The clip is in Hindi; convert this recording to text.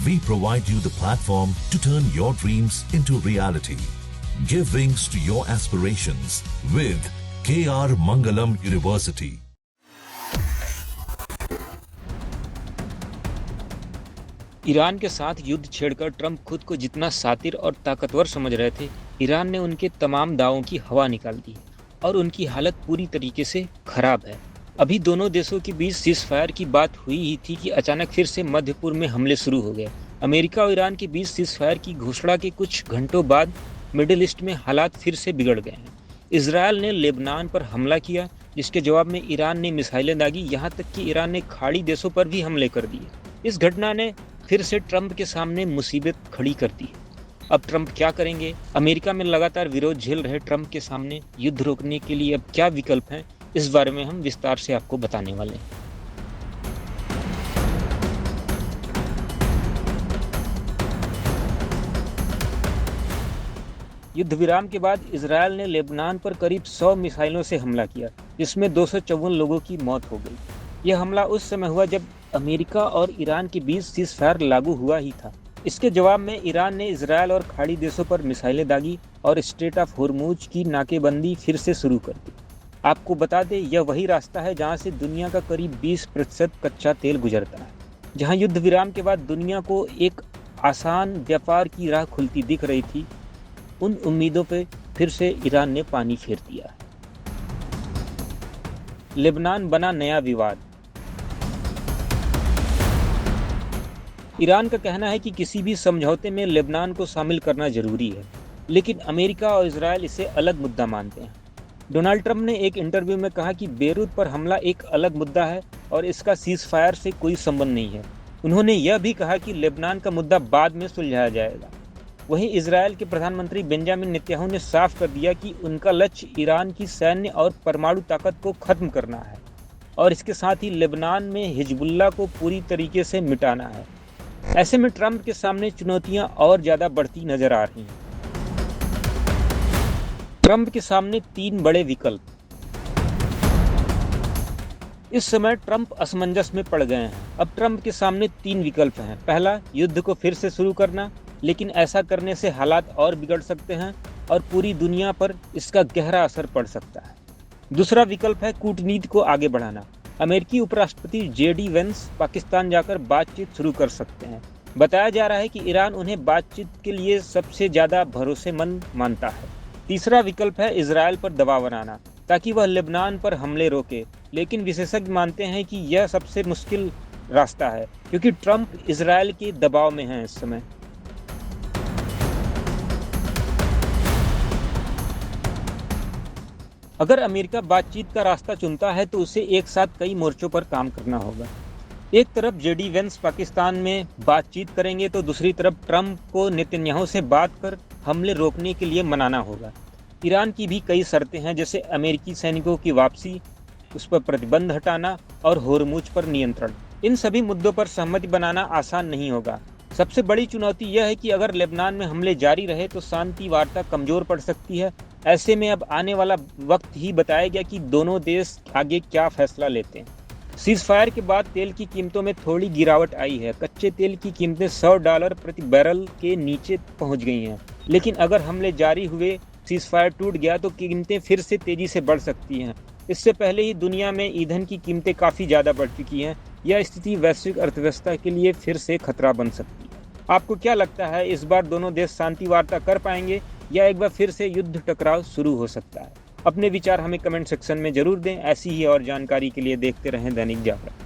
we provide you the platform to turn your dreams into reality. Give wings to your aspirations with KR Mangalam University. Iran के साथ युद्ध छेड़कर ट्रंप खुद को जितना सातिर और ताकतवर समझ रहे थे, ईरान ने उनके तमाम दावों की हवा निकाल दी और उनकी हालत पूरी तरीके से खराब है। अभी दोनों देशों के बीच सीज़फायर की बात हुई ही थी कि अचानक फिर से मध्य पूर्व में हमले शुरू हो गए। अमेरिका और ईरान के बीच सीज़फायर की घोषणा के कुछ घंटों बाद मिडिल ईस्ट में हालात फिर से बिगड़ गए हैं। इजरायल ने लेबनान पर हमला किया, जिसके जवाब में ईरान ने मिसाइलें दागी, यहाँ तक कि ईरान ने खाड़ी देशों पर भी हमले कर दिए। इस घटना ने फिर से ट्रंप के सामने मुसीबत खड़ी कर दी। अब ट्रंप क्या करेंगे? अमेरिका में लगातार विरोध झेल रहे ट्रंप के सामने युद्ध रोकने के लिए अब क्या विकल्प हैं, इस बारे में हम विस्तार से आपको बताने वाले हैं। युद्ध विराम के बाद इजरायल ने लेबनान पर करीब 100 मिसाइलों से हमला किया, जिसमें 254 लोगों की मौत हो गई। यह हमला उस समय हुआ जब अमेरिका और ईरान के बीच सीज़फायर लागू हुआ ही था। इसके जवाब में ईरान ने इजरायल और खाड़ी देशों पर मिसाइलें दागी और स्ट्रेट ऑफ होर्मुज की नाकेबंदी फिर से शुरू कर दी। आपको बता दें, यह वही रास्ता है जहां से दुनिया का करीब 20% कच्चा तेल गुजरता है। जहां युद्ध विराम के बाद दुनिया को एक आसान व्यापार की राह खुलती दिख रही थी, उन उम्मीदों पे फिर से ईरान ने पानी फेर दिया। लेबनान बना नया विवाद। ईरान का कहना है कि किसी भी समझौते में लेबनान को शामिल करना जरूरी है, लेकिन अमेरिका और इजरायल इसे अलग मुद्दा मानते हैं। डोनाल्ड ट्रंप ने एक इंटरव्यू में कहा कि बेरूत पर हमला एक अलग मुद्दा है और इसका सीज़फायर से कोई संबंध नहीं है। उन्होंने यह भी कहा कि लेबनान का मुद्दा बाद में सुलझाया जाएगा। वहीं इजरायल के प्रधानमंत्री बेंजामिन नेतन्याहू ने साफ कर दिया कि उनका लक्ष्य ईरान की सैन्य और परमाणु ताकत को खत्म करना है और इसके साथ ही लेबनान में हिजबुल्लाह को पूरी तरीके से मिटाना है। ऐसे में ट्रंप के सामने चुनौतियां और ज्यादा बढ़ती नजर आ रही हैं। ट्रंप के सामने 3 बड़े विकल्प। इस समय ट्रंप असमंजस में पड़ गए हैं। अब ट्रंप के सामने 3 विकल्प हैं। पहला, युद्ध को फिर से शुरू करना, लेकिन ऐसा करने से हालात और बिगड़ सकते हैं और पूरी दुनिया पर इसका गहरा असर पड़ सकता है। दूसरा विकल्प है कूटनीति को आगे बढ़ाना। अमेरिकी उपराष्ट्रपति जेडी वेंस पाकिस्तान जाकर बातचीत शुरू कर सकते हैं। बताया जा रहा है कि ईरान उन्हें बातचीत के लिए सबसे ज्यादा भरोसेमंद मानता है। तीसरा विकल्प है इजरायल पर दबाव बनाना ताकि वह लेबनान पर हमले रोके, लेकिन विशेषज्ञ मानते हैं कि यह सबसे मुश्किल रास्ता है क्योंकि ट्रंप इजरायल के दबाव में है इस समय। अगर अमेरिका बातचीत का रास्ता चुनता है तो उसे एक साथ कई मोर्चों पर काम करना होगा। एक तरफ जेडी वेंस पाकिस्तान में बातचीत करेंगे तो दूसरी तरफ ट्रंप को नेतन्याहू से बात कर हमले रोकने के लिए मनाना होगा। ईरान की भी कई शर्तें हैं, जैसे अमेरिकी सैनिकों की वापसी, उस पर प्रतिबंध हटाना और होर्मुज पर नियंत्रण। इन सभी मुद्दों पर सहमति बनाना आसान नहीं होगा। सबसे बड़ी चुनौती यह है कि अगर लेबनान में हमले जारी रहे तो शांति वार्ता कमजोर पड़ सकती है। ऐसे में अब आने वाला वक्त ही बताएगा कि दोनों देश आगे क्या फैसला लेते हैं। सीज़फायर के बाद तेल की कीमतों में थोड़ी गिरावट आई है। कच्चे तेल की कीमतें $100 प्रति बैरल के नीचे पहुंच गई हैं, लेकिन अगर हमले जारी हुए, सीज़फायर टूट गया तो कीमतें फिर से तेजी से बढ़ सकती हैं। इससे पहले ही दुनिया में ईंधन की कीमतें काफ़ी ज़्यादा बढ़ चुकी हैं। यह स्थिति वैश्विक अर्थव्यवस्था के लिए फिर से खतरा बन सकती है। आपको क्या लगता है, इस बार दोनों देश शांति वार्ता कर पाएंगे या एक बार फिर से युद्ध टकराव शुरू हो सकता है? अपने विचार हमें कमेंट सेक्शन में जरूर दें। ऐसी ही और जानकारी के लिए देखते रहें दैनिक जागरण।